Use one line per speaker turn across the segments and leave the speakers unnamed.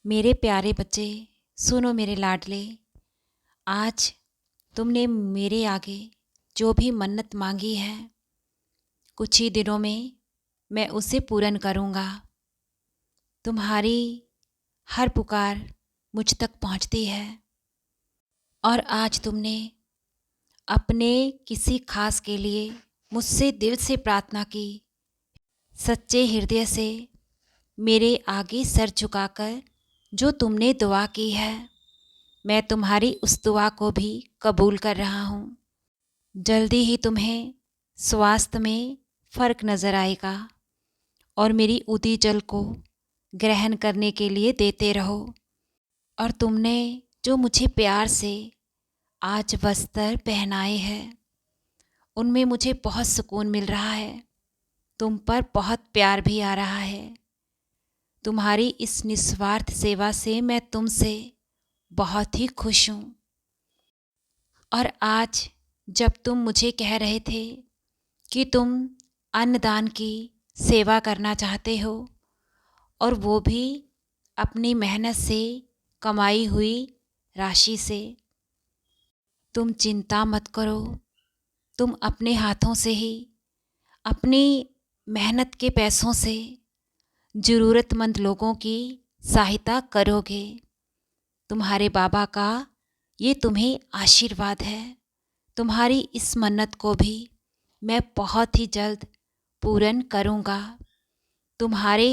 मेरे प्यारे बच्चे, सुनो मेरे लाडले। आज तुमने मेरे आगे जो भी मन्नत मांगी है, कुछ ही दिनों में मैं उसे पूर्ण करूँगा। तुम्हारी हर पुकार मुझ तक पहुँचती है और आज तुमने अपने किसी खास के लिए मुझसे दिल से प्रार्थना की। सच्चे हृदय से मेरे आगे सर झुकाकर जो तुमने दुआ की है, मैं तुम्हारी उस दुआ को भी कबूल कर रहा हूँ। जल्दी ही तुम्हें स्वास्थ्य में फ़र्क नज़र आएगा और मेरी उदी जल को ग्रहण करने के लिए देते रहो। और तुमने जो मुझे प्यार से आज वस्त्र पहनाए हैं, उनमें मुझे बहुत सुकून मिल रहा है। तुम पर बहुत प्यार भी आ रहा है। तुम्हारी इस निस्वार्थ सेवा से मैं तुमसे बहुत ही खुश हूँ। और आज जब तुम मुझे कह रहे थे कि तुम अन्नदान की सेवा करना चाहते हो, और वो भी अपनी मेहनत से कमाई हुई राशि से, तुम चिंता मत करो। तुम अपने हाथों से ही, अपनी मेहनत के पैसों से ज़रूरतमंद लोगों की सहायता करोगे। तुम्हारे बाबा का ये तुम्हें आशीर्वाद है। तुम्हारी इस मन्नत को भी मैं बहुत ही जल्द पूर्ण करूँगा। तुम्हारे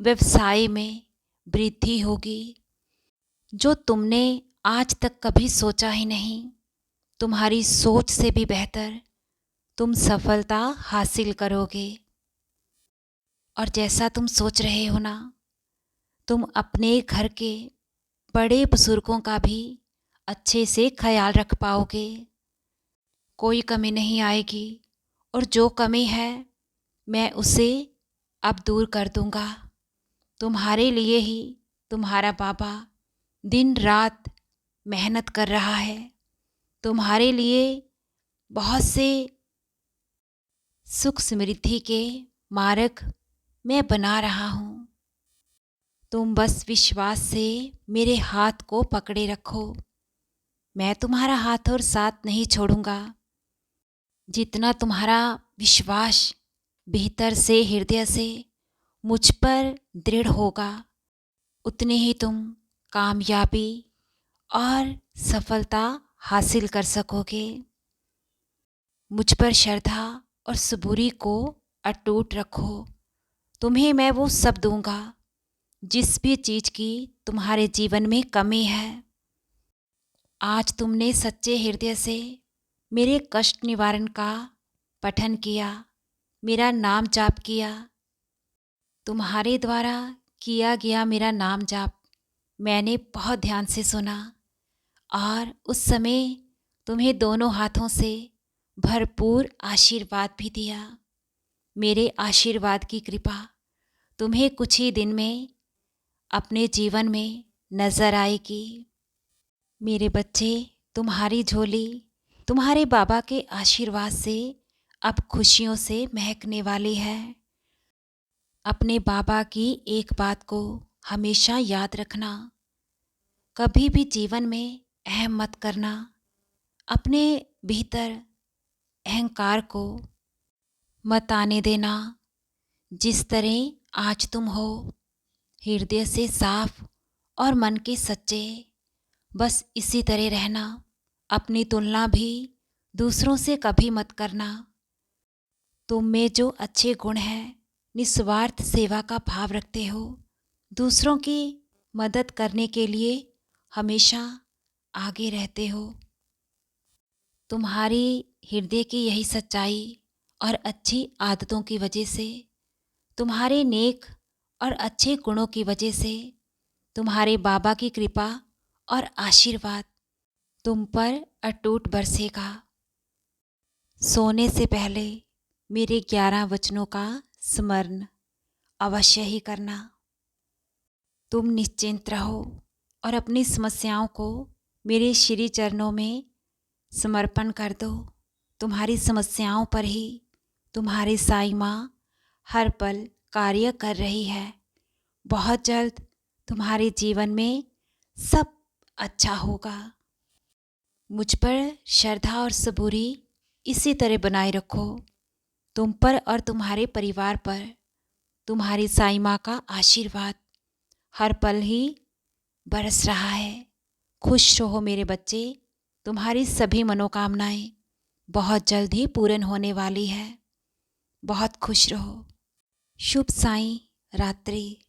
व्यवसाय में वृद्धि होगी जो तुमने आज तक कभी सोचा ही नहीं। तुम्हारी सोच से भी बेहतर तुम सफलता हासिल करोगे। और जैसा तुम सोच रहे हो ना, तुम अपने घर के बड़े बुजुर्गों का भी अच्छे से ख्याल रख पाओगे। कोई कमी नहीं आएगी और जो कमी है मैं उसे अब दूर कर दूंगा। तुम्हारे लिए ही तुम्हारा बाबा दिन रात मेहनत कर रहा है। तुम्हारे लिए बहुत से सुख समृद्धि के मार्ग मैं बना रहा हूँ। तुम बस विश्वास से मेरे हाथ को पकड़े रखो। मैं तुम्हारा हाथ और साथ नहीं छोड़ूंगा। जितना तुम्हारा विश्वास भीतर से, हृदय से मुझ पर दृढ़ होगा, उतने ही तुम कामयाबी और सफलता हासिल कर सकोगे। मुझ पर श्रद्धा और सबूरी को अटूट रखो। तुम्हें मैं वो सब दूंगा जिस भी चीज़ की तुम्हारे जीवन में कमी है। आज तुमने सच्चे हृदय से मेरे कष्ट निवारण का पठन किया, मेरा नाम जाप किया। तुम्हारे द्वारा किया गया मेरा नाम जाप मैंने बहुत ध्यान से सुना और उस समय तुम्हें दोनों हाथों से भरपूर आशीर्वाद भी दिया। मेरे आशीर्वाद की कृपा तुम्हें कुछ ही दिन में अपने जीवन में नज़र आएगी। मेरे बच्चे, तुम्हारी झोली तुम्हारे बाबा के आशीर्वाद से अब खुशियों से महकने वाली है। अपने बाबा की एक बात को हमेशा याद रखना, कभी भी जीवन में अहम मत करना। अपने भीतर अहंकार को मत आने देना। जिस तरह आज तुम हो, हृदय से साफ और मन के सच्चे, बस इसी तरह रहना। अपनी तुलना भी दूसरों से कभी मत करना। तुम में जो अच्छे गुण हैं, निस्वार्थ सेवा का भाव रखते हो, दूसरों की मदद करने के लिए हमेशा आगे रहते हो। तुम्हारी हृदय की यही सच्चाई और अच्छी आदतों की वजह से, तुम्हारे नेक और अच्छे गुणों की वजह से, तुम्हारे बाबा की कृपा और आशीर्वाद तुम पर अटूट बरसेगा। सोने से पहले मेरे 11 वचनों का स्मरण अवश्य ही करना। तुम निश्चिंत रहो और अपनी समस्याओं को मेरे श्री चरणों में समर्पण कर दो। तुम्हारी समस्याओं पर ही तुम्हारी साईं माँ हर पल कार्य कर रही है। बहुत जल्द तुम्हारे जीवन में सब अच्छा होगा। मुझ पर श्रद्धा और सबूरी इसी तरह बनाए रखो। तुम पर और तुम्हारे परिवार पर तुम्हारी साईं माँ का आशीर्वाद हर पल ही बरस रहा है। खुश रहो मेरे बच्चे, तुम्हारी सभी मनोकामनाएं बहुत जल्द ही पूर्ण होने वाली है। बहुत खुश रहो। शुभ साईं रात्रि।